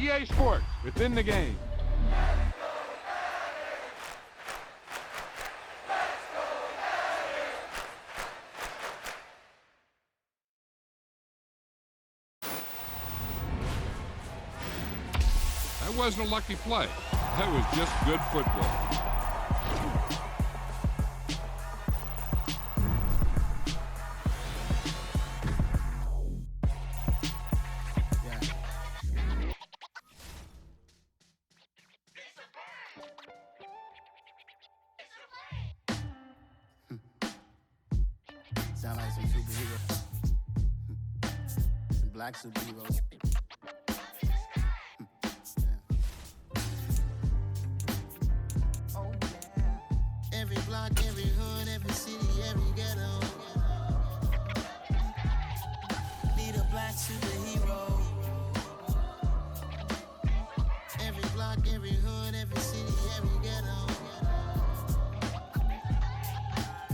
EA Sports. It's in the game. That wasn't a lucky play. That was just good football. Sound like some superheroes. Some black superheroes. Oh, yeah. Every block, every hood, every city, every ghetto. Need a black superhero. Every block, every hood, every city, every ghetto.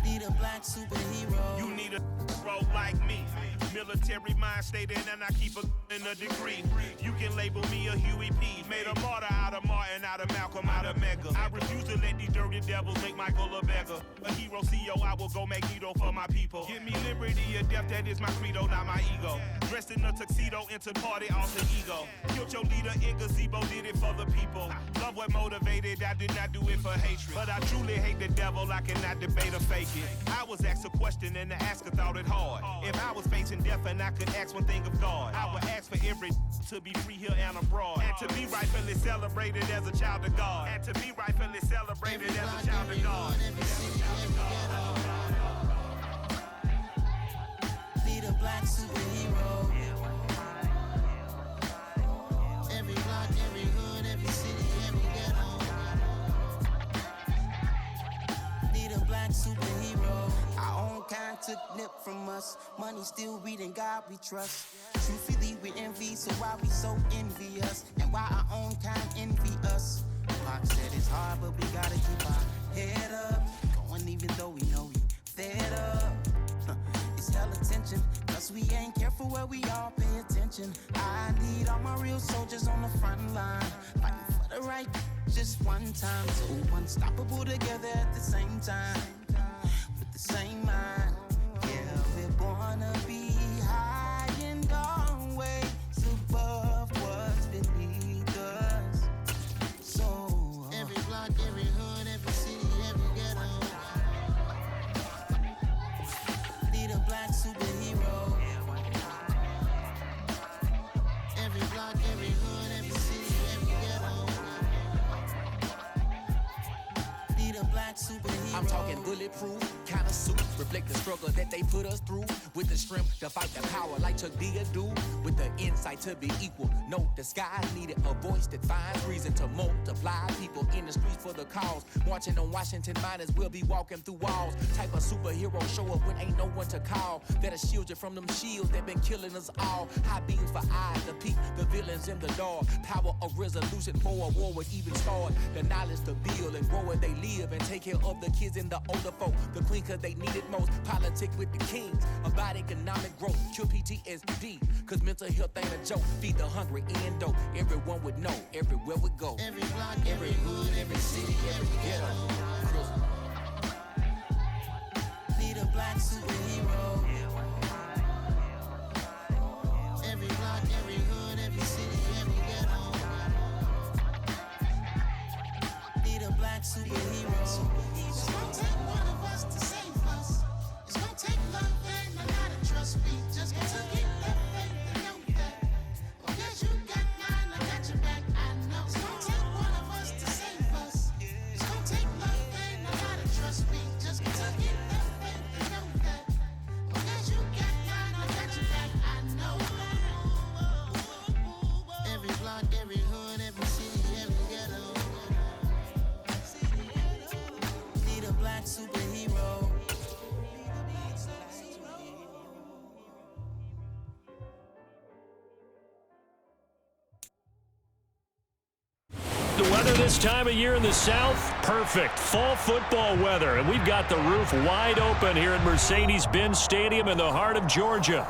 Need a black superhero. You need a role like me. Military mind state and I keep in a degree. You can label me a Huey P. Made a martyr out of Martin, out of Malcolm, out of Mega. I refuse to let these dirty devils make Michael a beggar. A hero CEO, I will go Magneto for my people. Give me liberty or death, that is my credo, not my ego. Dressed in a tuxedo, into party, alter ego. Killed your leader in gazebo, did it for the people. Love what motivated, I did not do it for hatred. But I truly hate the devil, I cannot debate or fake it. I was asked a question and the asker thought it hard. If I was facing death and I could ask one thing of God, I would ask for every to be free here and abroad, and to be rightfully celebrated as a child of God, and to be rightfully celebrated as a child of God. Need a black superhero. Every block, every hood, every city, every ghetto. Need a black superhero. Our own kind took nip from us. Money still reading, God we trust. Truthfully we envy, so why we so envious? And why our own kind envy us? Pac said it's hard, but we gotta keep our head up. Going even though we know we fed up. It's hella tension, cause we ain't careful where we all pay attention. I need all my real soldiers on the front line, fighting for the right just one time. So unstoppable together at the same time, with the same mind. Yeah, we're gonna be high and always above what's beneath us. So every block, every hood, every city, every ghetto. Need a black superhero. Every block, every hood, every city, every ghetto. Need a black superhero. I'm talking bulletproof kind of suit, reflect the struggle that they put us through, with the strength to fight the power like Chuck D do, with the insight to be equal. No disguise needed, a voice that finds reason to multiply people in the streets for the cause. Marching on Washington miners, we'll be walking through walls. Type of superhero show up when ain't no one to call. That'll shield you from them shields that been killing us all. High beams for eyes to peek the villains in the dark. Power of resolution for a war would even start. The knowledge to build and grow where they live and take care of the kids and the older folk. The queen cause they need it most. Politic with the kings about economic growth. Cure PTSD cause mental health ain't a joke. Feed the hungry and dope. Everyone would know everywhere we go. Every block, every hood, every city, every ghetto. Need a black superhero. Every block, every hood, every city, every ghetto. Need a black superhero. It's gonna take one of us to save us. It's gonna take love and a lot of trust. We just gotta keep that faith and know that. Oh yes, you got mine, I got your back, I know. It's gonna take one of us to save us. It's gonna take love and a lot of trust. We just gotta keep that faith and know that. Oh yes, you got mine, I got your back, I know. Every block, every hood, every city, every ghetto. Need a black superhero. The weather this time of year in the South, perfect. Fall football weather, and we've got the roof wide open here at Mercedes-Benz Stadium in the heart of Georgia.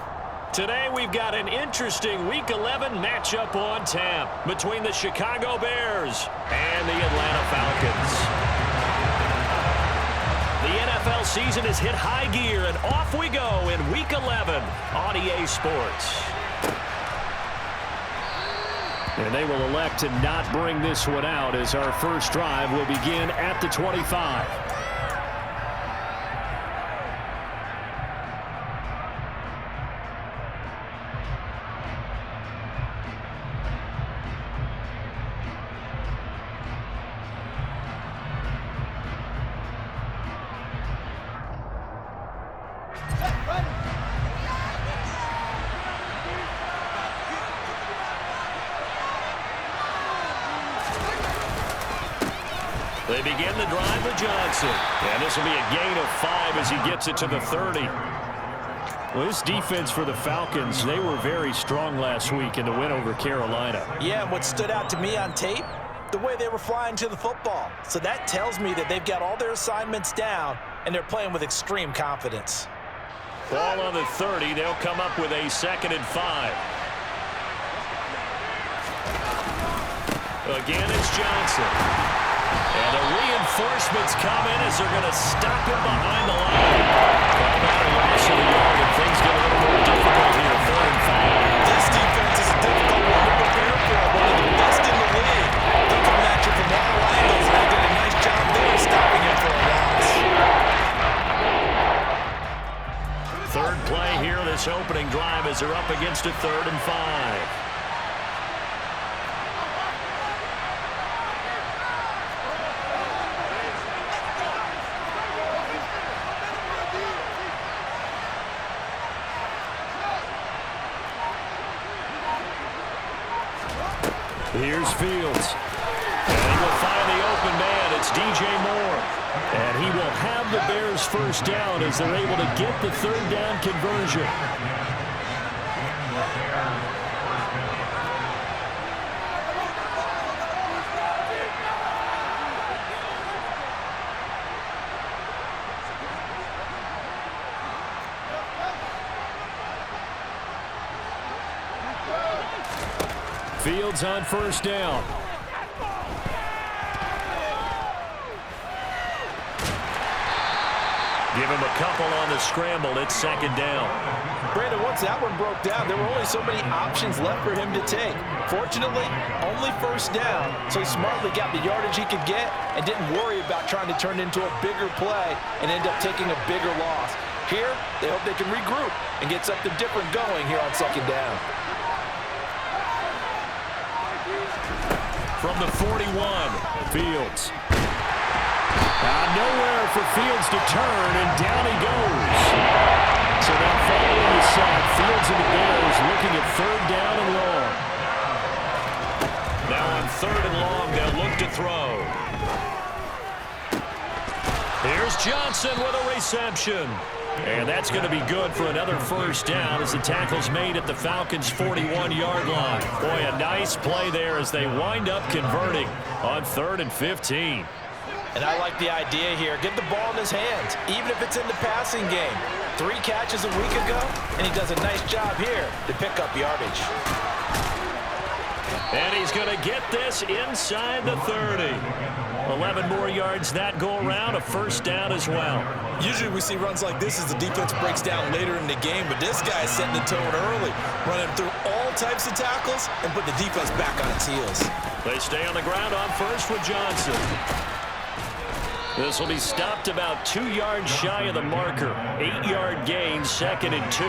Today we've got an interesting Week 11 matchup on tap between the Chicago Bears and the Atlanta Falcons. The NFL season has hit high gear, and off we go in Week 11 on EA Sports. And they will elect to not bring this one out as our first drive will begin at the 25. They begin the drive with Johnson. And this will be a gain of 5 as he gets it to the 30. Well, this defense for the Falcons, they were very strong last week in the win over Carolina. Yeah, and what stood out to me on tape, the way they were flying to the football. So that tells me that they've got all their assignments down, and they're playing with extreme confidence. Ball on the 30. They'll come up with a 2nd and 5. Again, it's Johnson. And the reinforcements come in as they're going to stop him behind the line. Well, about a loss of the yard, and things get a little more difficult here. 3rd and 5. This defense is a difficult one to prepare for. One of the best in the league. They can match it from all angles, and they did a nice job there stopping him for a loss. Third play here, this opening drive as they're up against a 3rd and 5. Here's Fields. And he will find the open man. It's DJ Moore. And he will have the Bears first down as they're able to get the 3rd down conversion. Fields on first down. Give him a couple on the scramble. It's 2nd down. Brandon, once that one broke down, there were only so many options left for him to take. Fortunately, only first down, so he smartly got the yardage he could get and didn't worry about trying to turn it into a bigger play and end up taking a bigger loss. Here, they hope they can regroup and get something different going here on 2nd down. From the 41, Fields. Nowhere for Fields to turn, and down he goes. So now following the sack, Fields and the Bears looking at 3rd down and long. Now on 3rd and long, they'll look to throw. Here's Johnson with a reception. And that's going to be good for another first down as the tackle's made at the Falcons' 41-yard line. Boy, a nice play there as they wind up converting on 3rd and 15. And I like the idea here. Get the ball in his hands, even if it's in the passing game. 3 catches a week ago, and he does a nice job here to pick up yardage. And he's going to get this inside the 30. 11 more yards that go around, a first down as well. Usually we see runs like this as the defense breaks down later in the game, but this guy is setting the tone early, running through all types of tackles and put the defense back on its heels. They stay on the ground on first with Johnson. This will be stopped about 2 yards shy of the marker. 8-yard gain, 2nd and 2.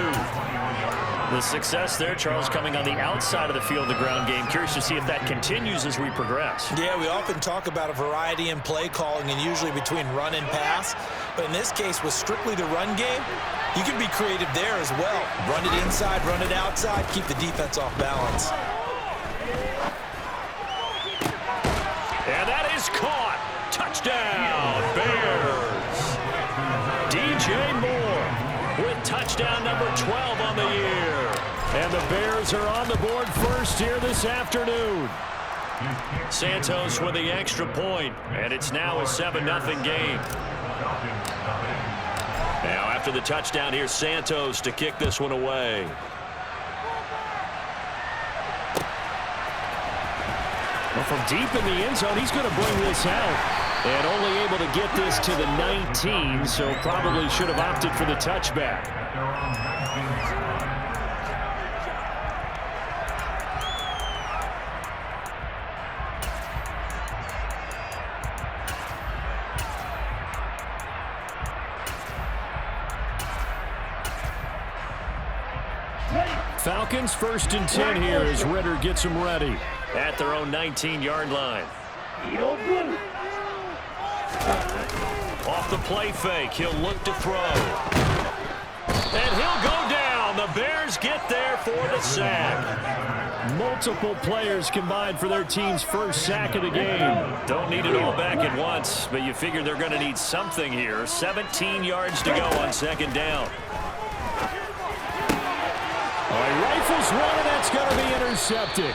The success there, Charles, coming on the outside of the field, the ground game. Curious to see if that continues as we progress. Yeah, we often talk about a variety in play calling and usually between run and pass. But in this case, with strictly the run game, you can be creative there as well. Run it inside, run it outside, keep the defense off balance. And that is caught. Touchdown, Bears. DJ Moore with touchdown number 12 on the year. And the Bears are on the board first here this afternoon. Santos with the extra point, and it's now a 7-0 game. Now after the touchdown, here's Santos to kick this one away. Well, from deep in the end zone, he's going to bring this out. And only able to get this to the 19, so probably should have opted for the touchback. Falcons 1st and 10 here as Ritter gets them ready at their own 19-yard line. Off the play fake, he'll look to throw. And he'll go down. The Bears get there for the sack. Multiple players combined for their team's first sack of the game. Don't need it all back at once, but you figure they're going to need something here. 17 yards to go on 2nd down. He rifles one, and that's going to be intercepted.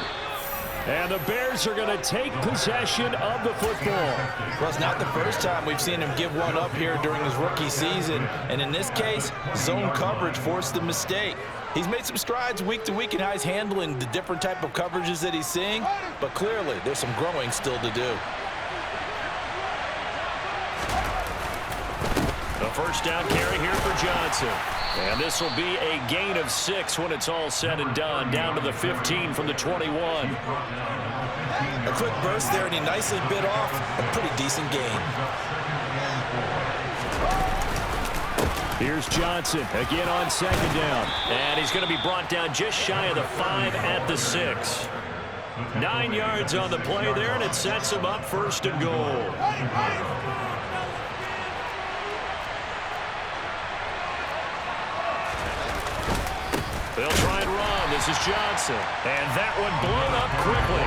And the Bears are going to take possession of the football. Well, it's not the first time we've seen him give one up here during his rookie season. And in this case, zone coverage forced the mistake. He's made some strides week to week in how he's handling the different type of coverages that he's seeing. But clearly, there's some growing still to do. The first down carry here for Johnson. And this will be a gain of 6 when it's all said and done. Down to the 15 from the 21. A quick burst there, and he nicely bit off a pretty decent gain. Here's Johnson again on 2nd down. And he's going to be brought down just shy of the 5 at the 6. 9 yards on the play there, and it sets him up 1st and goal. They'll try and run. This is Johnson. And that one blown up quickly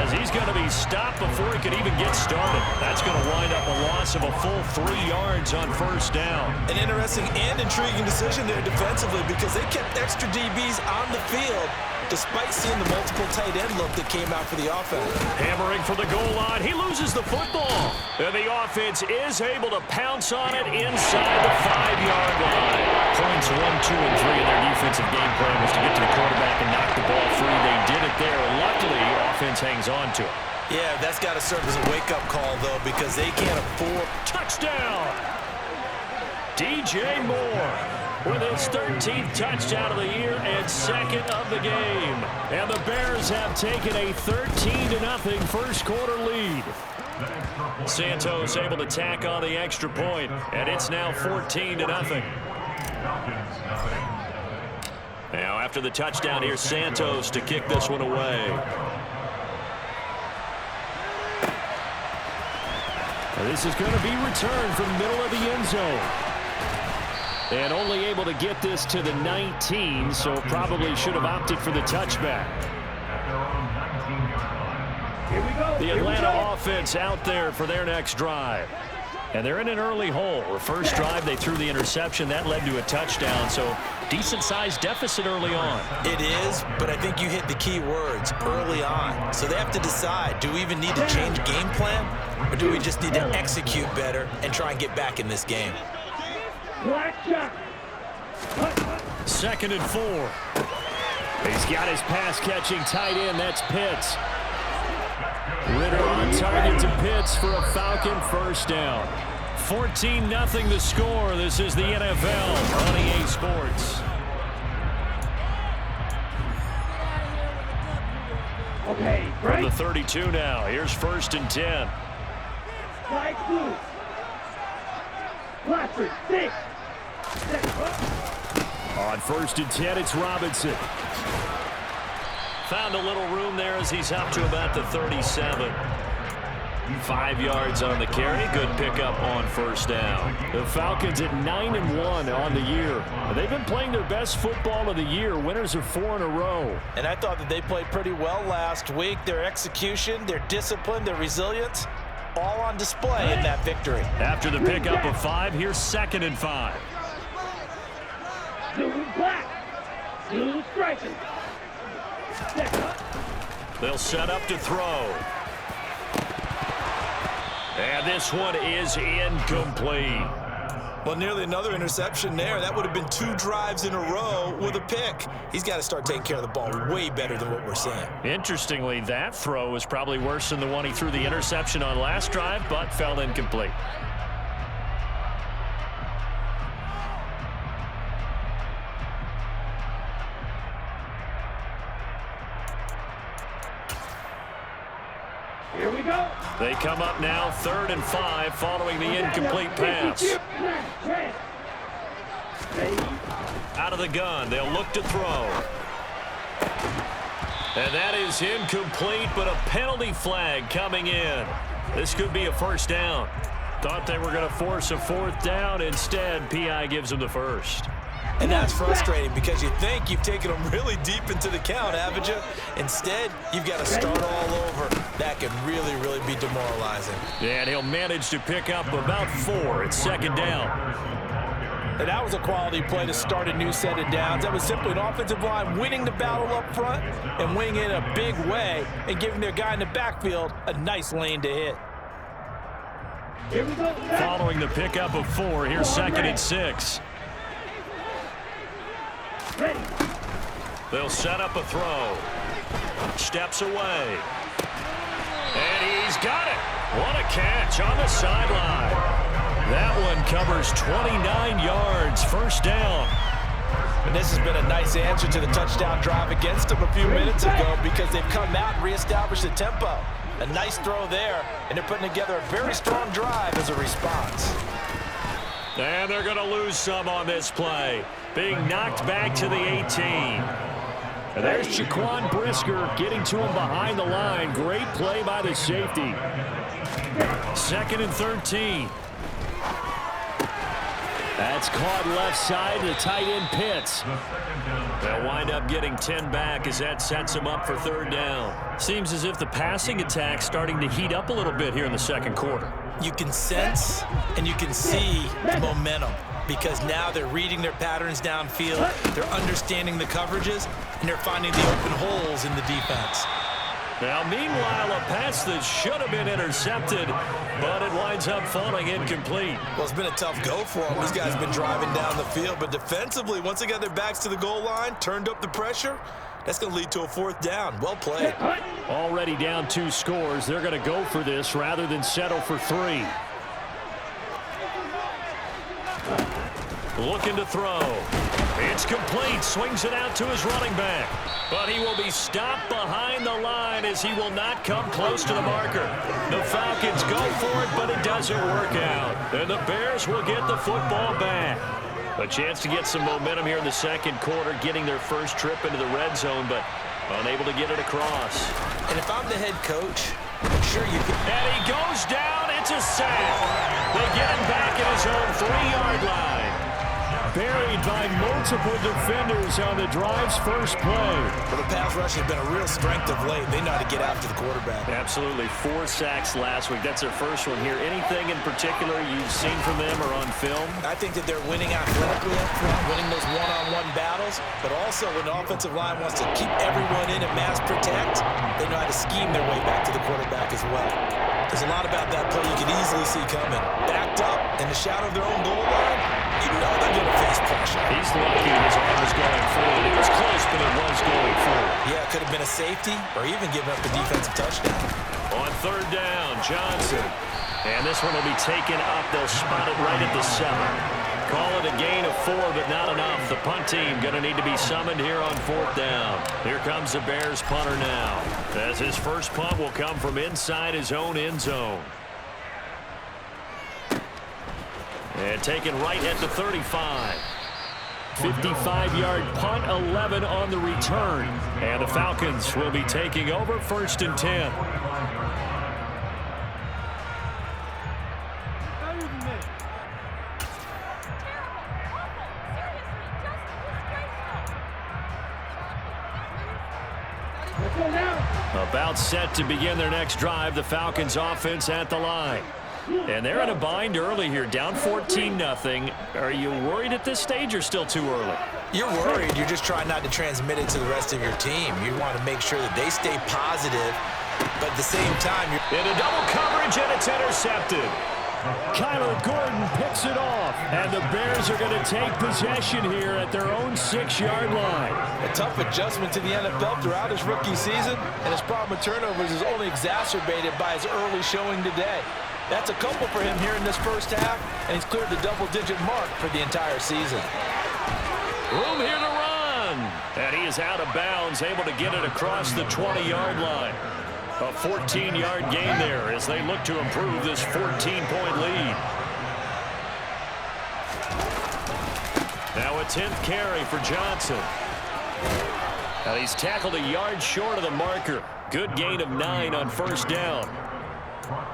as he's going to be stopped before he could even get started. That's going to wind up a loss of a full 3 yards on 1st down. An interesting and intriguing decision there defensively because they kept extra DBs on the field despite seeing the multiple tight end look that came out for the offense. Hammering for the goal line. He loses the football. And the offense is able to pounce on it inside the 5-yard line. Points 1, 2, and 3 in their defensive game plan was to get to the quarterback and knock the ball free. They did it there. Luckily, offense hangs on to it. Yeah, that's got to serve as a wake-up call, though, because they can't afford. Touchdown! DJ Moore with his 13th touchdown of the year and 2nd of the game. And the Bears have taken a 13-0 first quarter lead. Santos able to tack on the extra point, and it's now 14-0. Now after the touchdown, here's Santos to kick this one away. This is going to be returned from the middle of the end zone. And only able to get this to the 19, so probably should have opted for the touchback. The Atlanta offense out there for their next drive. And they're in an early hole. The first drive, they threw the interception. That led to a touchdown, so decent-sized deficit early on. It is, but I think you hit the key words, early on. So they have to decide, do we even need to change game plan, or do we just need to execute better and try and get back in this game? 2nd and 4. He's got his pass-catching tight end. That's Pitts. Ritter on target to Pitts for a Falcon first down. 14-0 the score. This is the NFL on EA Sports. Okay, from the 32 now. Here's 1st and 10. On 1st and 10, it's Robinson. Found a little room there as he's up to about the 37. 5 yards on the carry. Good pickup on 1st down. The Falcons at 9-1 on the year. They've been playing their best football of the year. Winners are 4 in a row. And I thought that they played pretty well last week. Their execution, their discipline, their resilience, all on display in that victory. After the pickup of 5, here's 2nd and 5. They'll set up to throw. And this one is incomplete. Well, nearly another interception there. That would have been 2 drives in a row with a pick. He's got to start taking care of the ball way better than what we're seeing. Interestingly, that throw was probably worse than the one he threw the interception on last drive, but fell incomplete. Here we go. They come up now 3rd and 5 following the incomplete pass. Out of the gun, they'll look to throw. And that is incomplete, but a penalty flag coming in. This could be a first down. Thought they were going to force a 4th down. Instead, PI gives them the first. And that's frustrating because you think you've taken them really deep into the count, haven't you? Instead, you've got to start all over. That can really, really be demoralizing. And he'll manage to pick up about 4 at 2nd down. And that was a quality play to start a new set of downs. That was simply an offensive line winning the battle up front and winning it in a big way and giving their guy in the backfield a nice lane to hit. Following the pickup of 4, here's 2nd and 6. They'll set up a throw. Steps away. And he's got it. What a catch on the sideline. That one covers 29 yards. First down. And this has been a nice answer to the touchdown drive against them a few minutes ago because they've come out and reestablished the tempo. A nice throw there, and they're putting together a very strong drive as a response. And they're going to lose some on this play. Being knocked back to the 18. And there's Jaquan Brisker getting to him behind the line. Great play by the safety. 2nd and 13. That's caught left side. The tight end Pitts. They'll wind up getting 10 back as that sets them up for 3rd down. Seems as if the passing attack's starting to heat up a little bit here in the 2nd quarter. You can sense and you can see the momentum because now they're reading their patterns downfield, they're understanding the coverages, and they're finding the open holes in the defense. Now, meanwhile, a pass that should have been intercepted, but it winds up falling incomplete. Well, it's been a tough go for them. These guys have been driving down the field, but defensively, once they got their backs to the goal line, turned up the pressure, that's going to lead to a 4th down. Well played. Already down 2 scores. They're going to go for this rather than settle for 3. Looking to throw. It's complete. Swings it out to his running back. But he will be stopped behind the line as he will not come close to the marker. The Falcons go for it, but it doesn't work out. And the Bears will get the football back. A chance to get some momentum here in the 2nd quarter, getting their first trip into the red zone, but unable to get it across. And if I'm the head coach, I'm sure you can. And he goes down. It's a sack. They get him back at his own 3-yard line. Buried by multiple defenders on the drive's first play. Well, the pass rush has been a real strength of late. They know how to get after the quarterback. Absolutely. 4 sacks last week. That's their first one here. Anything in particular you've seen from them or on film? I think that they're winning athletically up front, winning those one-on-one battles, but also when the offensive line wants to keep everyone in and mass protect, they know how to scheme their way back to the quarterback as well. There's a lot about that play you can easily see coming. Backed up in the shadow of their own goal line, you know they're going to face pressure. He's lucky his arm was going forward. It was close, but it was going forward. Yeah, it could have been a safety or even giving up a defensive touchdown. On 3rd down, Johnson. And this one will be taken up. They'll spot it right at the 7. Call it a gain of 4, but not enough. The punt team going to need to be summoned here on 4th down. Here comes the Bears punter now, as his first punt will come from inside his own end zone. And taken right at the 35. 55-yard punt, 11 on the return. And the Falcons will be taking over 1st and 10. About set to begin their next drive, the Falcons offense at the line. And they're in a bind early here, down 14-0. Are you worried at this stage or still too early? You're worried. You're just trying not to transmit it to the rest of your team. You want to make sure that they stay positive, but at the same time, you're into double coverage, and it's intercepted. Kyler Gordon picks it off, and the Bears are going to take possession here at their own 6-yard line. A tough adjustment to the NFL throughout his rookie season, and his problem with turnovers is only exacerbated by his early showing today. That's a couple for him here in this first half, and he's cleared the double-digit mark for the entire season. Room here to run, and he is out of bounds, able to get it across the 20-yard line. A 14-yard gain there as they look to improve this 14-point lead. Now a 10th carry for Johnson. Now he's tackled a yard short of the marker. Good gain of 9 on first down.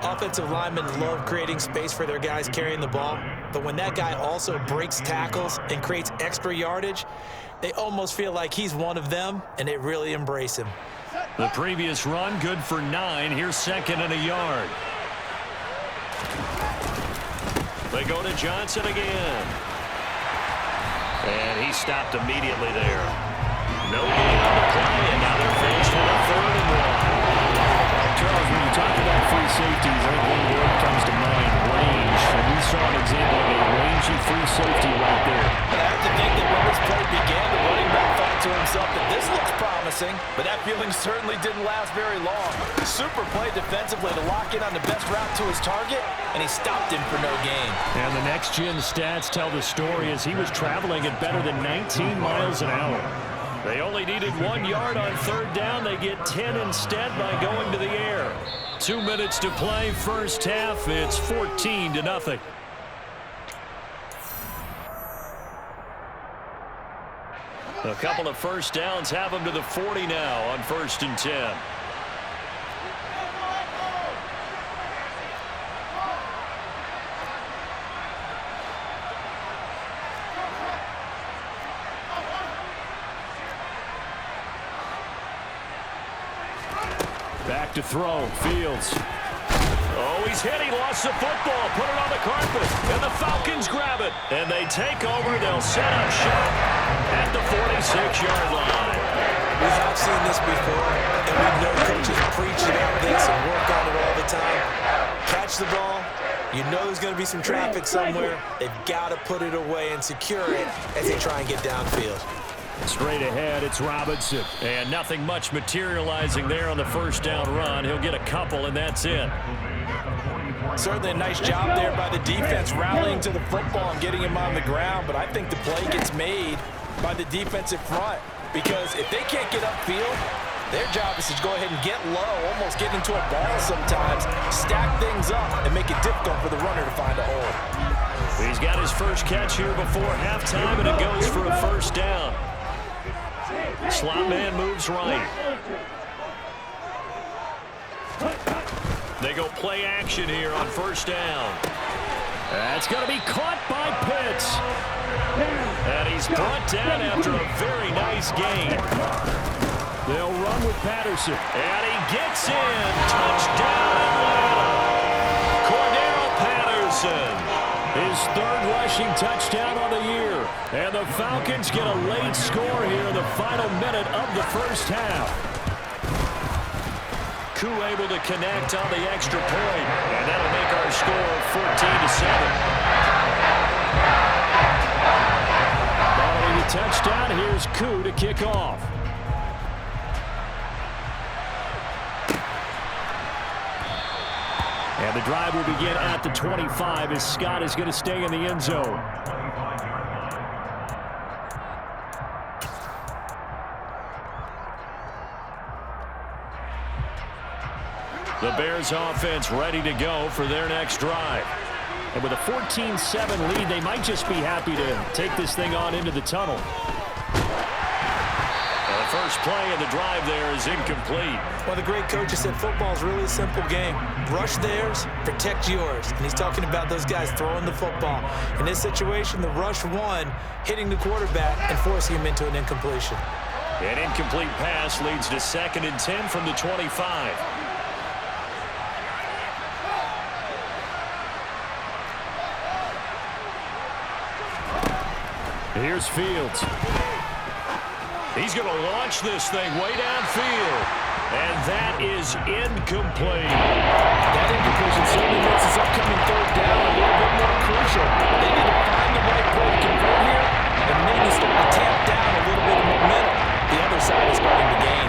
Offensive linemen love creating space for their guys carrying the ball, but when that guy also breaks tackles and creates extra yardage, they almost feel like he's one of them, and they really embrace him. The previous run, good for 9. Here's 2nd and a yard. They go to Johnson again. And he stopped immediately there. No gain on the play, and now they're faced with a 3rd and 1. Charles, when you talk about free safeties, I think one word comes to mind, range. And we saw an example of a rangy free safety right there. But I have to think that when this play began, the running back thought to himself that this looks promising, but that feeling certainly didn't last very long. Super play defensively to lock in on the best route to his target, and he stopped him for no gain. And the next-gen stats tell the story as he was traveling at better than 19 miles an hour. They only needed 1 yard on 3rd down. They get 10 instead by going to the air. 2 minutes to play, first half. It's 14-0. A couple of first downs have them to the 40 now on 1st and 10. Back to throw, Fields. Oh, he's hit, he lost the football, put it on the carpet, and the Falcons grab it. And they take over, they'll set up shop at the 46-yard line. We have seen this before, and we know coaches preach about this and work on it all the time. Catch the ball, you know there's going to be some traffic somewhere. They've got to put it away and secure it as they try and get downfield. Straight ahead, it's Robinson. And nothing much materializing there on the first down run. He'll get a couple, and that's it. Certainly a nice job there by the defense rallying to the football and getting him on the ground, but I think the play gets made by the defensive front because if they can't get upfield, their job is to go ahead and get low, almost get into a ball sometimes, stack things up, and make it difficult for the runner to find a hole. He's got his first catch here before halftime, and it goes for a first down. Slot man moves right. They go play action here on first down. That's going to be caught by Pitts. And he's brought down after a very nice gain. They'll run with Patterson. And he gets in. Touchdown Atlanta. Cordero Patterson. His 3rd rushing touchdown on the year. And the Falcons get a late score here in the final minute of the first half. Koo able to connect on the extra point. And that'll make our score 14-7. Following the touchdown, here's Koo to kick off. And the drive will begin at the 25 as Scott is going to stay in the end zone. The Bears offense ready to go for their next drive. And with a 14-7 lead, they might just be happy to take this thing on into the tunnel. The first play of the drive there is incomplete. Well, the great coach has said football's really a simple game. Rush theirs, protect yours. And he's talking about those guys throwing the football. In this situation, the rush won, hitting the quarterback and forcing him into an incompletion. An incomplete pass leads to 2nd and 10 from the 25. Here's Fields. He's going to launch this thing way downfield. And that is incomplete. That incompletion certainly makes this upcoming third down a little bit more crucial. They need to find the right play to convert here and maybe start to tamp down a little bit of momentum. The other side is starting to gain.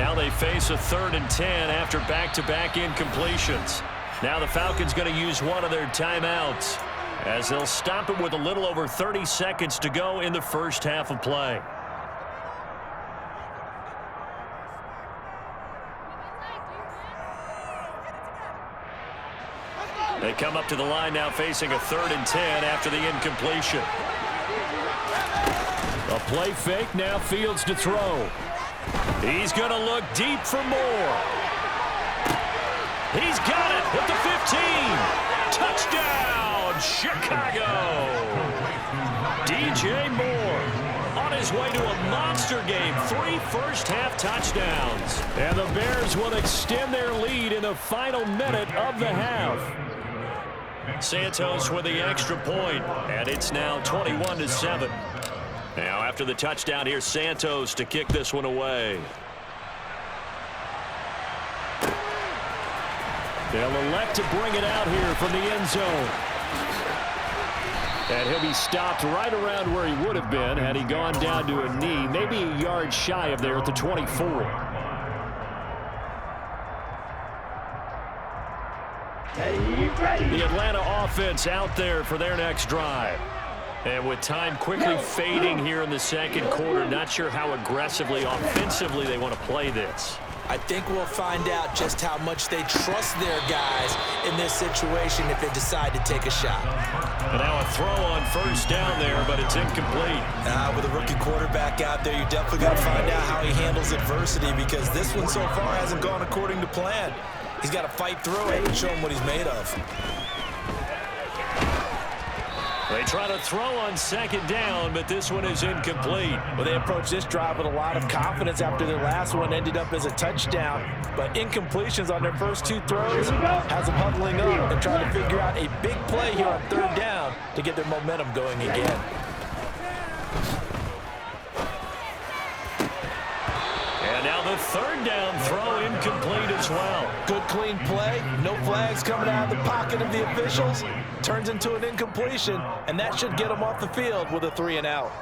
Now they face a 3rd and 10 after back-to-back incompletions. Now the Falcons going to use one of their timeouts as they'll stop it with a little over 30 seconds to go in the first half of play. They come up to the line now facing a 3rd and 10 after the incompletion. A play fake, now Fields to throw. He's going to look deep for more. He's got it at the 15. Touchdown, Chicago. DJ Moore on his way to a monster game. 3 first-half touchdowns. And the Bears will extend their lead in the final minute of the half. Santos with the extra point, and it's now 21-7. Now, after the touchdown, here's Santos to kick this one away. They'll elect to bring it out here from the end zone. And he'll be stopped right around where he would have been had he gone down to a knee, maybe a yard shy of there at the 24. The Atlanta offense out there for their next drive. And with time quickly fading here in the second quarter, not sure how aggressively, offensively they want to play this. I think we'll find out just how much they trust their guys in this situation if they decide to take a shot. And now a throw on first down there, but it's incomplete. With a rookie quarterback out there, you're definitely going to find out how he handles adversity, because this one so far hasn't gone according to plan. He's got to fight through it and show him what he's made of. They try to throw on second down, but this one is incomplete. Well, they approached this drive with a lot of confidence after their last one ended up as a touchdown. But incompletions on their first 2 throws has them huddling up and trying to figure out a big play here on third down to get their momentum going again. And now the third down throw incomplete as well. Good clean play, no flags coming out of the pocket of the officials. Turns into an incompletion, and that should get them off the field with a 3 and out.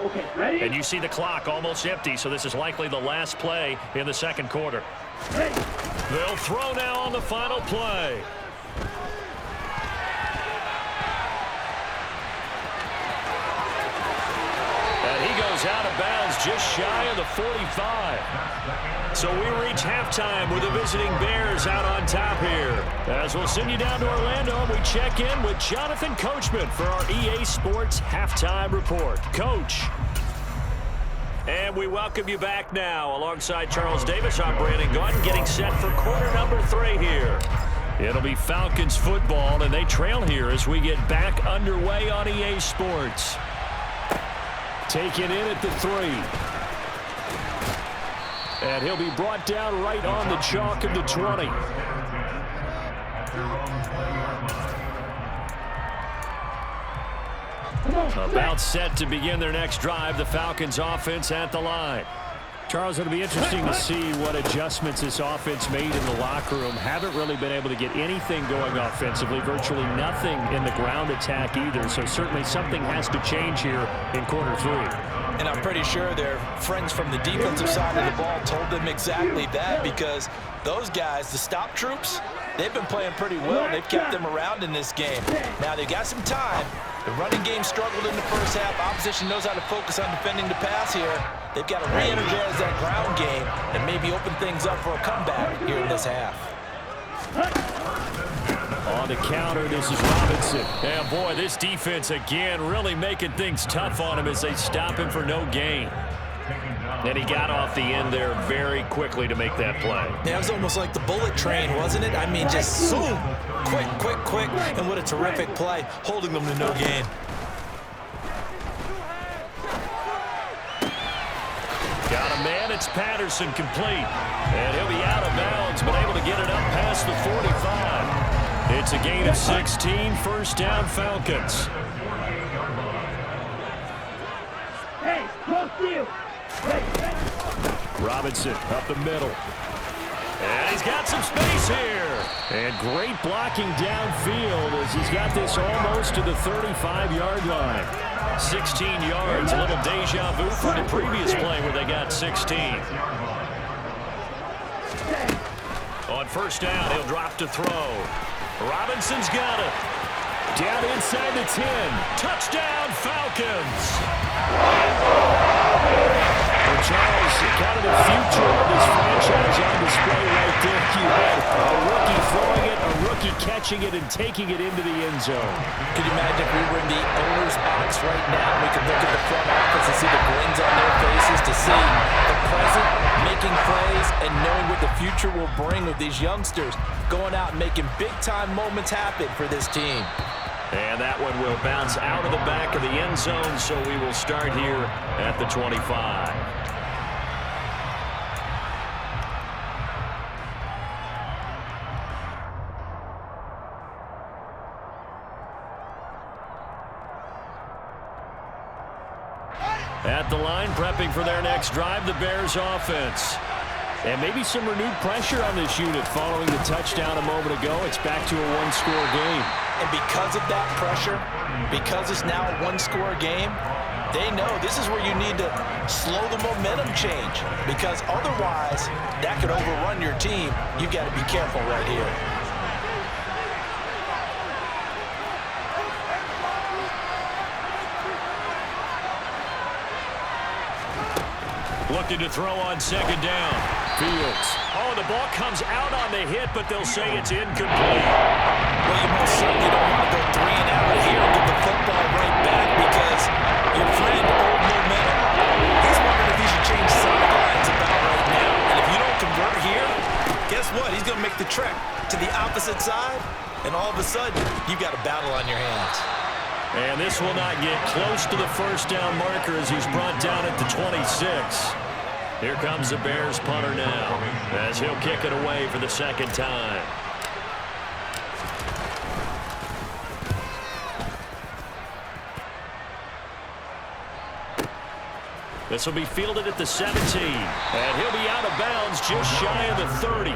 Okay, ready? And you see the clock almost empty, so this is likely the last play in the second quarter. They'll throw now on the final play. And he goes out of bounds just shy of the 45. So we reach halftime with the visiting Bears out on top here. As we'll send you down to Orlando, and we check in with Jonathan Coachman for our EA Sports Halftime Report. Coach. And we welcome you back now. Alongside Charles Davis, I'm Brandon Gaunt, getting set for quarter number 3 here. It'll be Falcons football, and they trail here as we get back underway on EA Sports. Taken in at the 3. And he'll be brought down right on the chalk of the 20. About set to begin their next drive, the Falcons offense at the line. Charles, it'll be interesting to see what adjustments this offense made in the locker room. Haven't really been able to get anything going offensively, virtually nothing in the ground attack either. So certainly something has to change here in quarter 3. And I'm pretty sure their friends from the defensive side of the ball told them exactly that, because those guys, the stop troops, they've been playing pretty well. They've kept them around in this game. Now they've got some time. The running game struggled in the first half. Opposition knows how to focus on defending the pass here. They've got to re-energize that ground game and maybe open things up for a comeback here in this half. On the counter, this is Robinson. And boy, this defense again really making things tough on him as they stop him for no gain. And he got off the end there very quickly to make that play. Yeah, it was almost like the bullet train, wasn't it? I mean, just zoom, quick, quick, quick, and what a terrific play, holding them to no gain. Got a man at It's Patterson complete. And he'll be out of bounds, but able to get it up past the 45. It's a gain of 16, first down Falcons. Hey, close to you. Robinson up the middle. And he's got some space here. And great blocking downfield as he's got this almost to the 35-yard line. 16 yards, a little deja vu from the previous play where they got 16. On first down, he'll drop to throw. Robinson's got it. Down inside the 10. Touchdown, Falcons. Well, Charles, kind of the future of this franchise on display right there. You had a rookie throwing it, a rookie catching it, and taking it into the end zone. Could you imagine if we were in the owner's box right now? We could look at the front office and see the grins on their faces to see the present making plays and knowing what the future will bring with these youngsters going out and making big-time moments happen for this team. And that one will bounce out of the back of the end zone, so we will start here at the 25. At the line, prepping for their next drive, the Bears offense. And maybe some renewed pressure on this unit following the touchdown a moment ago. It's back to a one-score game. And because of that pressure, because it's now a one-score game, they know this is where you need to slow the momentum change. Because otherwise, that could overrun your team. You've got to be careful right here. Looking to throw on second down. Fields. Oh, the ball comes out on the hit, but they'll say it's incomplete. Well, you most certainly don't want to go 3 and out here and get the football right back because your friend, old momentum, he's wondering if he should change sidelines about right now. And if you don't convert here, guess what? He's going to make the trek to the opposite side, and all of a sudden, you've got a battle on your hands. And this will not get close to the first down marker as he's brought down at the 26. Here comes the Bears punter now as he'll kick it away for the second time. This will be fielded at the 17. And he'll be out of bounds just shy of the 30.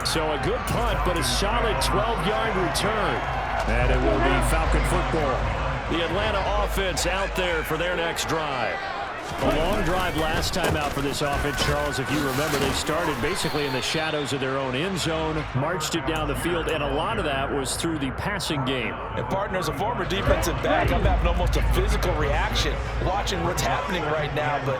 So a good punt, but a solid 12-yard return. And it will be Falcon football. The Atlanta offense out there for their next drive. A long drive last time out for this offense, Charles. If you remember, they started basically in the shadows of their own end zone, marched it down the field, and a lot of that was through the passing game. And partner, as a former defensive back, I'm having almost a physical reaction watching what's happening right now. But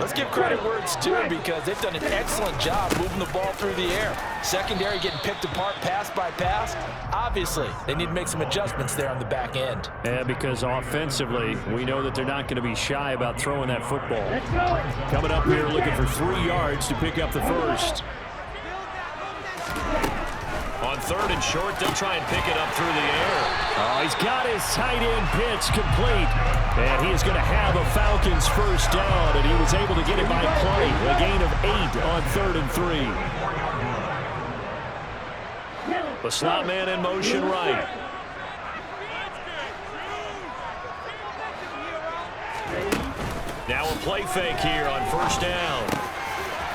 let's give credit where it's due because they've done an excellent job moving the ball through the air. Secondary getting picked apart pass by pass. Obviously, they need to make some adjustments there on the back end. Yeah, because offensively, we know that they're not going to be shy about throwing that football. Coming up here looking for 3 yards to pick up the first. On third and short, they'll try and pick it up through the air. Oh, he's got his tight end pitch complete. And he is going to have a Falcons first down, and he was able to get it by play. A gain of 8 on 3rd and 3. The slot man in motion right. Now a play fake here on first down.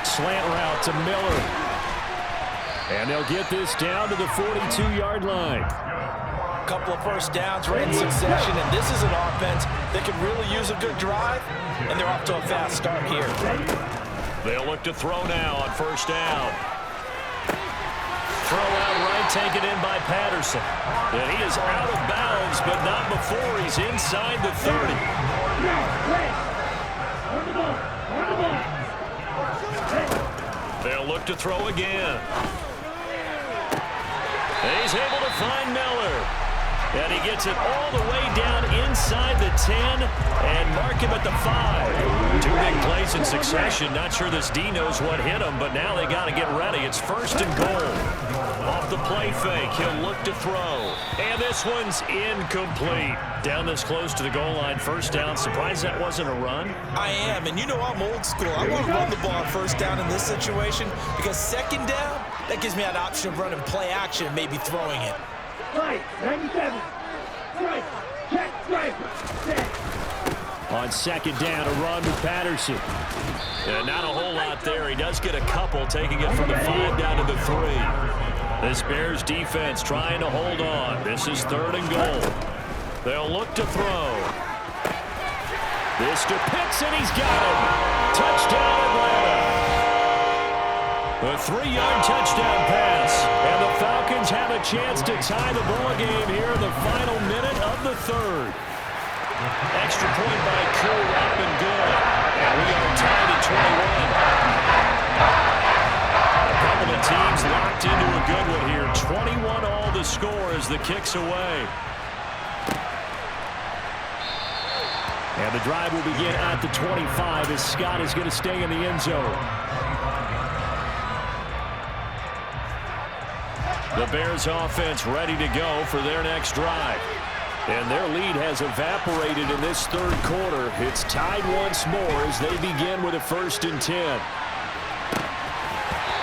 Slant route to Miller. And they'll get this down to the 42-yard line. A couple of first downs right in succession, and this is an offense that could really use a good drive, and they're off to a fast start here. They'll look to throw now on first down. Throw out right, taken in by Patterson. And he is out of bounds, but not before he's inside the 30. They'll look to throw again. And he's able to find Miller. And he gets it all the way down inside the 10 and mark him at the 5. 2 big plays in succession. Not sure this D knows what hit him, but now they got to get ready. It's first and goal. Off the play fake, he'll look to throw. And this one's incomplete. Down this close to the goal line, first down. Surprised that wasn't a run? I am, and you know I'm old school. I want to run the ball on first down in this situation because second down, that gives me an option of running play action, maybe throwing it. Right, 97. Right, check, right, set. On second down, a run with Patterson. And not a whole lot there. He does get a couple, taking it from the 5 down to the 3. This Bears defense trying to hold on. This is 3rd and goal. They'll look to throw. This to Pitts, and he's got him. Touchdown, Atlanta. A 3-yard touchdown pass. And the Falcons have a chance to tie the ball game here in the final minute of the 3rd. Extra point by Koo, up and good. And we are tied at 21. A couple of teams locked into a good one here. 21 all the score as the kick's away. And the drive will begin at the 25 as Scott is going to stay in the end zone. The Bears offense ready to go for their next drive. And their lead has evaporated in this 3rd quarter. It's tied once more as they begin with a 1st and 10.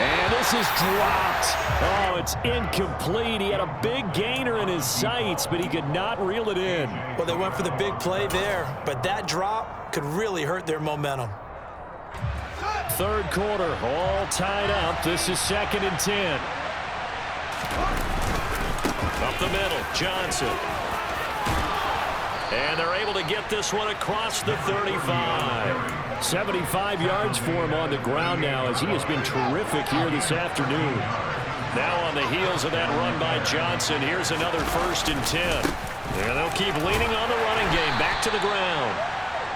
And this is dropped. Oh, it's incomplete. He had a big gainer in his sights, but he could not reel it in. Well, they went for the big play there, but that drop could really hurt their momentum. 3rd quarter, all tied up. This is 2nd and 10. Up the middle, Johnson. And they're able to get this one across the 35. 75 yards for him on the ground now as he has been terrific here this afternoon. Now on the heels of that run by Johnson, here's another 1st and 10. And they'll keep leaning on the running game back to the ground.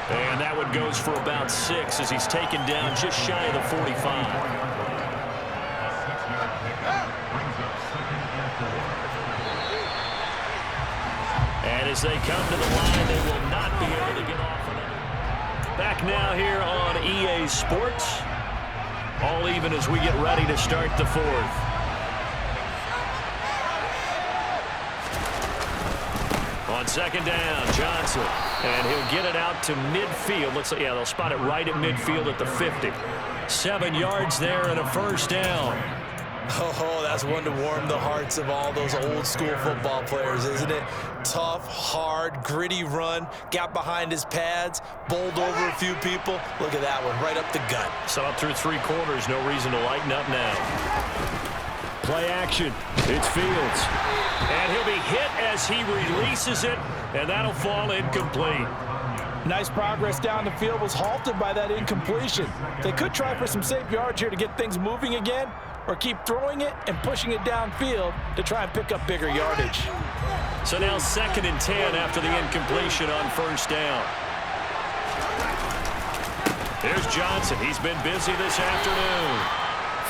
And that one goes for about 6 as he's taken down just shy of the 45. And as they come to the line, they will not be able to get off another. Back now here on EA Sports. All even as we get ready to start the 4th. On second down, Johnson. And he'll get it out to midfield. Looks like, yeah, they'll spot it right at midfield at the 50. 7 yards there and a 1st down. Oh, that's one to warm the hearts of all those old school football players, isn't it? Tough, hard, gritty run, got behind his pads, bowled over a few people. Look at that one, right up the gut. So up through 3 quarters, no reason to lighten up now. Play action, it's Fields. And he'll be hit as he releases it, and that'll fall incomplete. Nice progress down the field, was halted by that incompletion. They could try for some safe yards here to get things moving again, or keep throwing it and pushing it downfield to try and pick up bigger yardage. So now 2nd and 10 after the incompletion on 1st down. Here's Johnson. He's been busy this afternoon.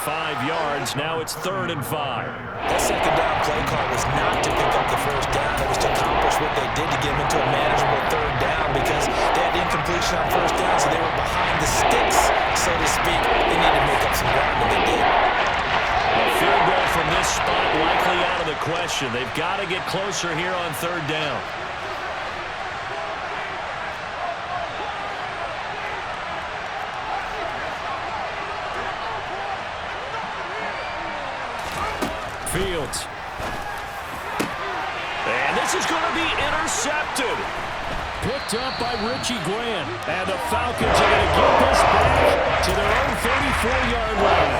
5 yards. Now it's 3rd and 5. That second down play call was not to pick up the 1st down. It was to accomplish what they did to get them into a manageable 3rd down because they had incompletion on 1st down, so they were behind the sticks, so to speak. They needed to make up some ground, and they did. A field goal from this spot likely out of the question. They've got to get closer here on 3rd down. Fields. And this is going to be intercepted. Picked up by Richie Grant. And the Falcons are going to get this back to their own 34-yard line.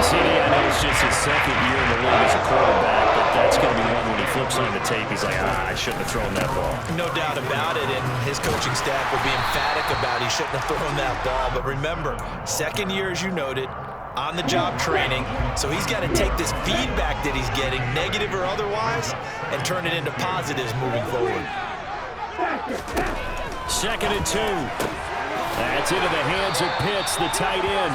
CD, I know it's just his 2nd year in the league as a quarterback, but that's going to be one when he flips on the tape. He's like, I shouldn't have thrown that ball. No doubt about it, and his coaching staff will be emphatic about he shouldn't have thrown that ball. But remember, 2nd year, as you noted, on-the-job training, so he's got to take this feedback that he's getting, negative or otherwise, and turn it into positives moving forward. 2nd and 2. That's into the hands of Pitts, the tight end.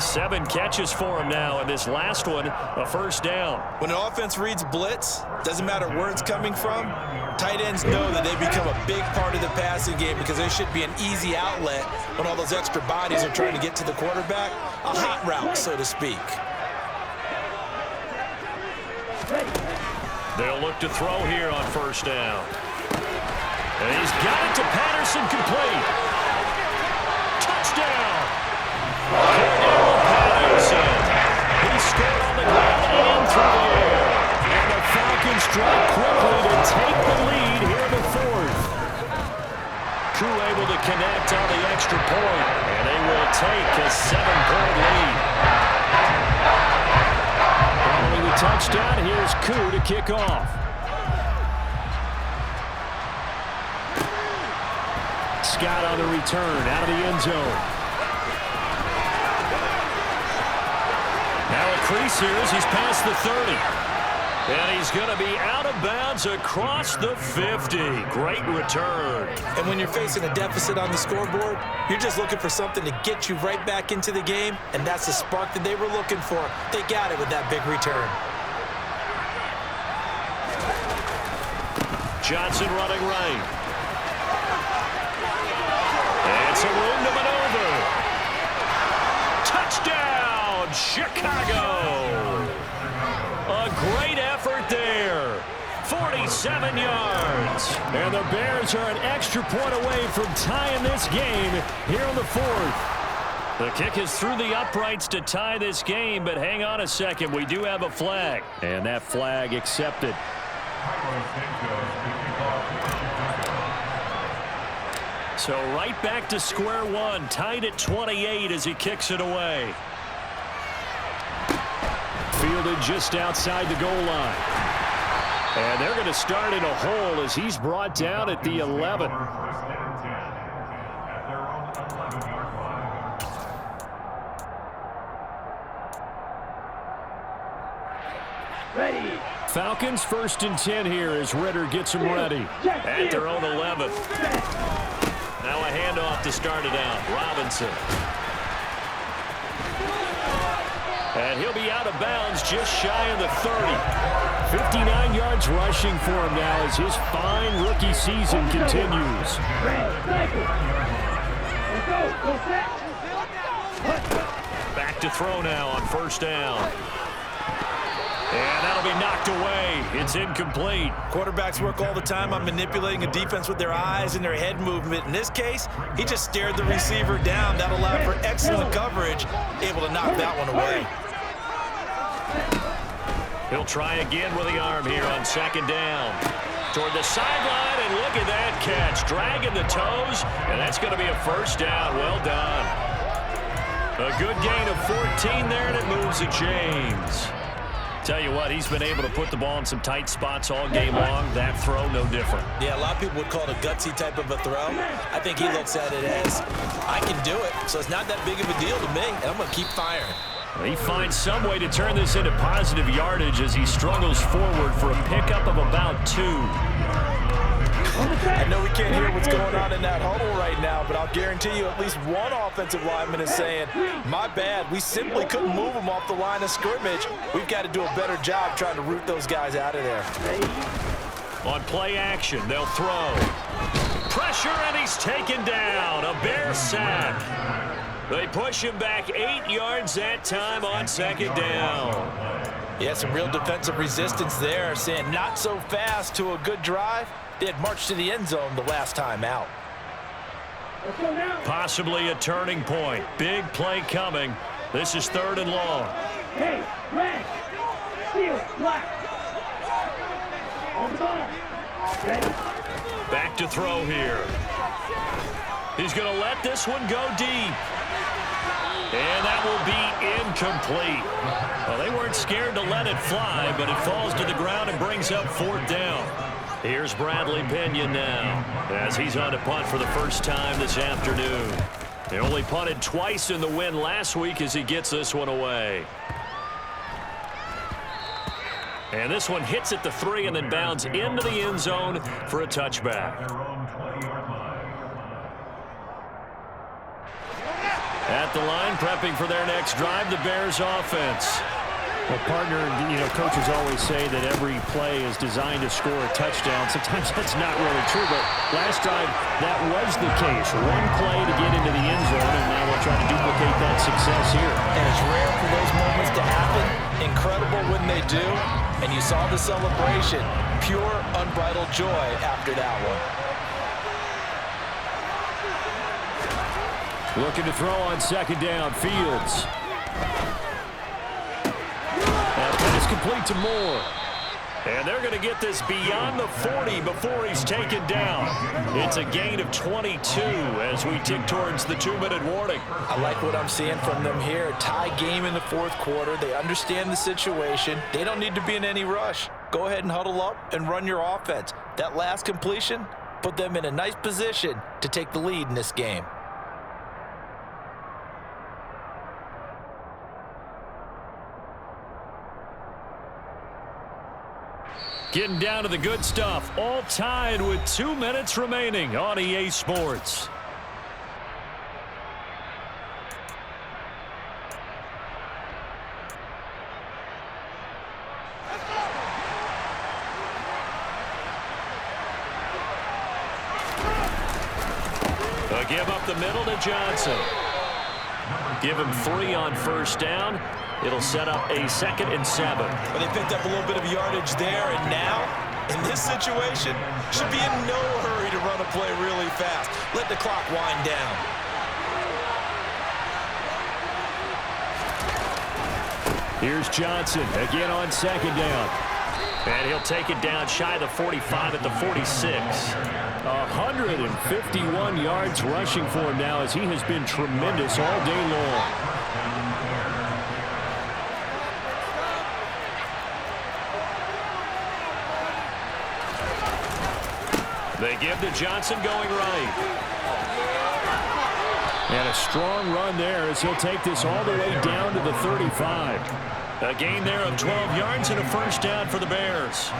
7 catches for him now, and this last one, a 1st down. When an offense reads blitz, doesn't matter where it's coming from, tight ends know that they become a big part of the passing game because they should be an easy outlet when all those extra bodies are trying to get to the quarterback. A hot route, so to speak. They'll look to throw here on first down. And he's got it to Patterson, complete. Touchdown! Cordero Patterson. He scored on the ground and through the air. And the Falcons drop quickly to take the lead here in the fourth. Crew able to connect on the extra point, and they will take a 7-point lead. Following the touchdown, here's Koo to kick off. Scott on the return, out of the end zone. Now a crease here as he's past the 30. And he's going to be out of bounds across the 50. Great return. And when you're facing a deficit on the scoreboard, you're just looking for something to get you right back into the game, and that's the spark that they were looking for. They got it with that big return. Johnson running right. It's a room to maneuver. Touchdown, Chicago. A great effort there. 47 yards. And the Bears are an extra point away from tying this game here in the fourth. The kick is through the uprights to tie this game, but hang on a second. We do have a flag. And that flag accepted. So right back to square one, tied at 28 as he kicks it away. Fielded just outside the goal line. And they're going to start in a hole as he's brought down at the 11. Ready. Falcons 1st and 10 here as Ritter gets them ready. At their own 11. Now a handoff to start it out. Robinson. And he'll be out of bounds just shy of the 30. 59 yards rushing for him now as his fine rookie season continues. Back to throw now on first down. And that'll be knocked away. It's incomplete. Quarterbacks work all the time on manipulating a defense with their eyes and their head movement. In this case, he just stared the receiver down. That allowed for excellent coverage, able to knock that one away. He'll try again with the arm here on second down. Toward the sideline, and look at that catch. Dragging the toes, and that's going to be a first down. Well done. A good gain of 14 there, and it moves the chains. Tell you what, he's been able to put the ball in some tight spots all game long. That throw, no different. Yeah, a lot of people would call it a gutsy type of a throw. I think he looks at it as, I can do it, so it's not that big of a deal to me, and I'm going to keep firing. He finds some way to turn this into positive yardage as he struggles forward for a pickup of about 2. I know we can't hear what's going on in that huddle right now, but I'll guarantee you at least one offensive lineman is saying, my bad, we simply couldn't move them off the line of scrimmage. We've got to do a better job trying to root those guys out of there. On play action, they'll throw. Pressure, and he's taken down. A Bear sack. They push him back 8 yards that time on second down. Yeah, some real defensive resistance there, saying not so fast to a good drive. They had marched to the end zone the last time out. Possibly a turning point. Big play coming. This is 3rd and long. Hey, red, steel, black. On the ball. Ready. Back to throw here. He's going to let this one go deep. And that will be incomplete. Well, they weren't scared to let it fly, but it falls to the ground and brings up 4th down. Here's Bradley Pinion now as he's on to punt for the first time this afternoon. He only punted twice in the win last week as he gets this one away. And this one hits at the 3 and then bounds into the end zone for a touchback. At the line, prepping for their next drive, the Bears offense. Well, partner, coaches always say that every play is designed to score a touchdown. Sometimes that's not really true, but last drive, that was the case. One play to get into the end zone, and now they'll try to duplicate that success here. And it's rare for those moments to happen, Incredible when they do, and you saw the celebration. Pure, unbridled joy after that one. Looking to throw on second down. Fields. That pass complete to Moore. And they're going to get this beyond the 40 before he's taken down. It's a gain of 22 as we tick towards the 2-minute warning. I like what I'm seeing from them here. Tie game in the fourth quarter. They understand the situation. They don't need to be in any rush. Go ahead and huddle up and run your offense. That last completion put them in a nice position to take the lead in this game. Getting down to the good stuff. All tied with 2 minutes remaining on EA Sports. A give up the middle to Johnson. Give him 3 on first down. It'll set up a 2nd and 7. Well, they picked up a little bit of yardage there, and now, in this situation, should be in no hurry to run a play really fast. Let the clock wind down. Here's Johnson again on second down. And he'll take it down shy of the 45 at the 46. 151 yards rushing for him now as he has been tremendous all day long. They give to Johnson going right. And a strong run there as he'll take this all the way down to the 35. A gain there of 12 yards and a first down for the Bears.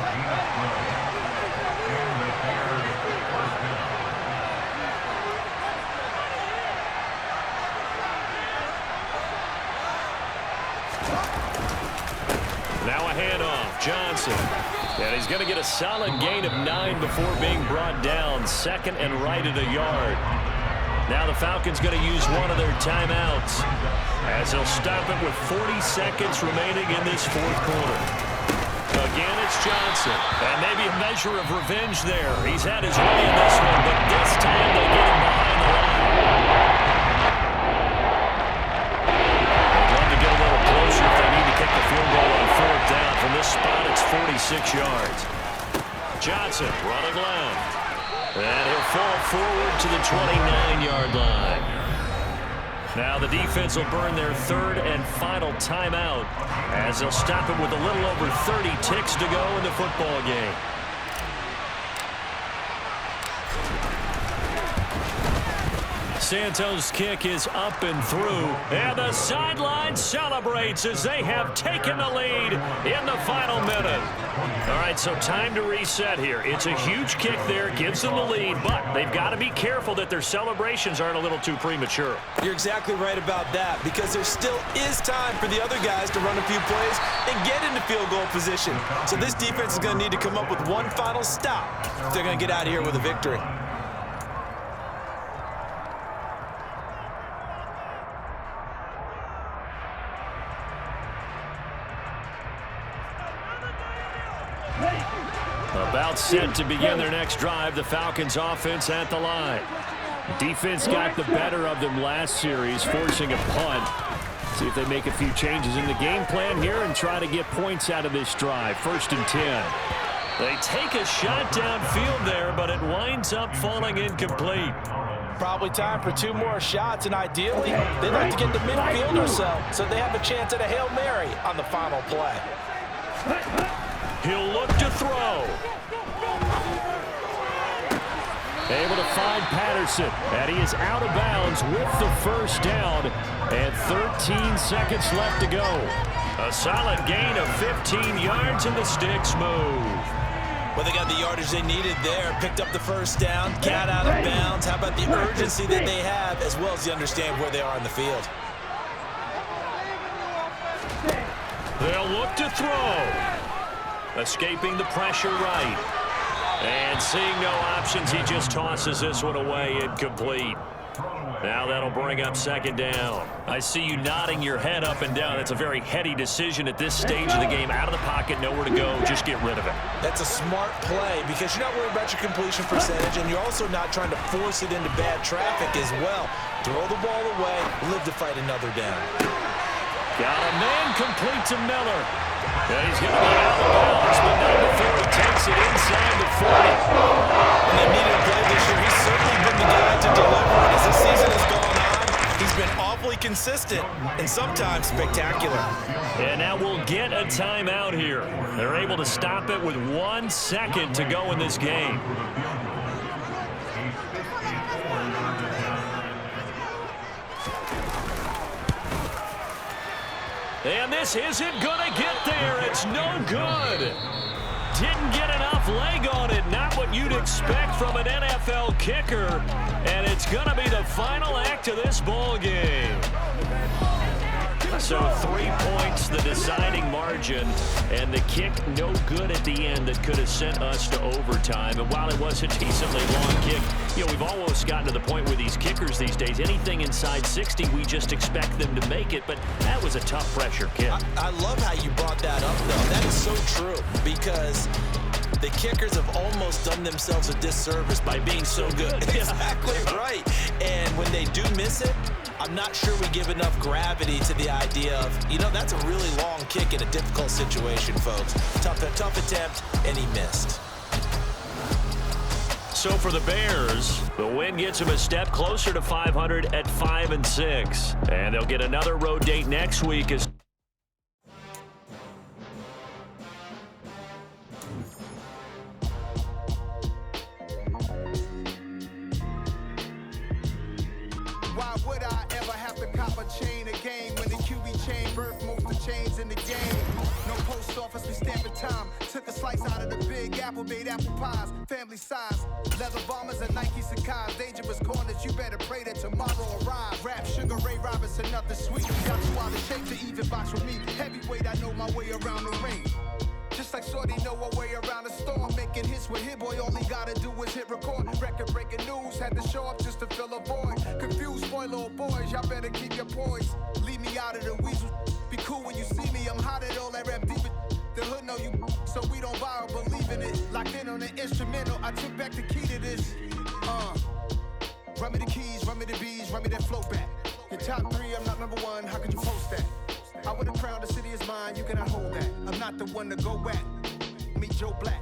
Now a handoff. Johnson. And he's going to get a solid gain of 9 before being brought down. 2nd and right at a yard. Now the Falcons going to use one of their timeouts as they'll stop it with 40 seconds remaining in this fourth quarter. Again, it's Johnson. And maybe a measure of revenge there. He's had his way in this one, but this time they get him behind the line. They'd love to get a little closer if they need to kick the field goal on 4th down. From this spot, it's 46 yards. Johnson running left. And he'll fall forward to the 29-yard line. Now the defense will burn their 3rd and final timeout as they'll stop it with a little over 30 ticks to go in the football game. Santos' kick is up and through, and the sideline celebrates as they have taken the lead in the final minute. All right, so time to reset here. It's a huge kick there, gives them the lead, but they've got to be careful that their celebrations aren't a little too premature. You're exactly right about that, because there still is time for the other guys to run a few plays and get into field goal position. So this defense is going to need to come up with one final stop if they're going to get out of here with a victory. About set to begin their next drive, the Falcons offense at the line. Defense got the better of them last series, forcing a punt. See if they make a few changes in the game plan here and try to get points out of this drive. 1st and 10. They take a shot downfield there, but it winds up falling incomplete. Probably time for 2 more shots, and ideally, they'd like to get the midfield or so they have a chance at a Hail Mary on the final play. He'll look to throw. Able to find Patterson, and he is out of bounds with the first down, and 13 seconds left to go. A solid gain of 15 yards, and the sticks move. Well, they got the yardage they needed there, picked up the first down, got out of bounds. How about the urgency that they have, as well as they understand where they are in the field? They'll look to throw. Escaping the pressure right. And seeing no options, he just tosses this one away incomplete. Now that'll bring up second down. I see you nodding your head up and down. That's a very heady decision at this stage of the game. Out of the pocket, nowhere to go. Just get rid of it. That's a smart play because you're not worried about your completion percentage, and you're also not trying to force it into bad traffic as well. Throw the ball away, live to fight another down. Got a man complete to Miller. And he's going to be out of bounds, but not before he takes it inside the 40. And they needed a play this year. He's certainly been the guy to deliver. And as the season has gone on, he's been awfully consistent and sometimes spectacular. And now we'll get a timeout here. They're able to stop it with 1 second to go in this game. And this isn't going to get there. It's no good. Didn't get enough leg on it. Not what you'd expect from an NFL kicker. And it's going to be the final act of this ball game. So 3 points, the deciding margin, and the kick no good at the end that could have sent us to overtime. And while it was a decently long kick, you know, we've almost gotten to the point where these kickers these days, anything inside 60, we just expect them to make it. But that was a tough pressure kick. I love how you brought that up, though. That is so true because the kickers have almost done themselves a disservice by being so good. Exactly right. And when they do miss it, I'm not sure we give enough gravity to the idea of, you know, that's a really long kick in a difficult situation, folks. Tough attempt, and he missed. So for the Bears, the win gets them a step closer to 500 at 5-6. And they'll get another road date next week as in the game. No post office, we stamping time. Took a slice out of the big apple, made apple pies, family size. Leather bombers and Nike Sacai's. Dangerous corners, you better pray that tomorrow arrives. Rap, Sugar Ray Robinson, nothing sweet. Got you out of shape to even box with me. Heavyweight, I know my way around the ring. Just like Shorty know her way around the storm. Making hits with Hit Boy, all he gotta do is hit record. Record-breaking news, had to show up just to fill a void. Confused, spoiler boys, y'all better keep your poise. Leave me out of the weasel. Be cool when you see me, I'm hot at all that rap deep. The hood know you, so we don't borrow, believe in it. Locked in on the instrumental, I took back the key to this. Run me the keys, run me the bees, run me that flow back. Your top 3, I'm not number 1, how could you post that? I would've crowned the city is mine, you cannot hold that. I'm not the one to go back. Meet Joe Black.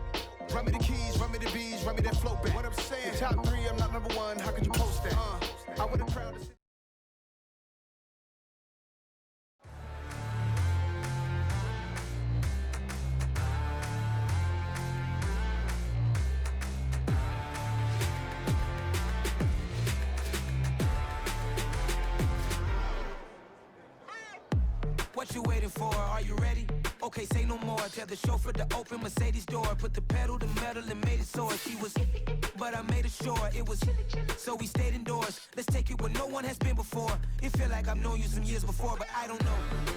Run me the keys, run me the bees, run me that flow back. What I'm saying, your top 3, I'm not number 1, how could you post that? I would've crowned the city. What you waiting for? Are you ready? Okay, say no more. Tell the chauffeur to open Mercedes door. Put the pedal to metal and made it soar. She was, but I made it sure it was. So we stayed indoors. Let's take it where no one has been before. It feel like I've known you some years before, but I don't know.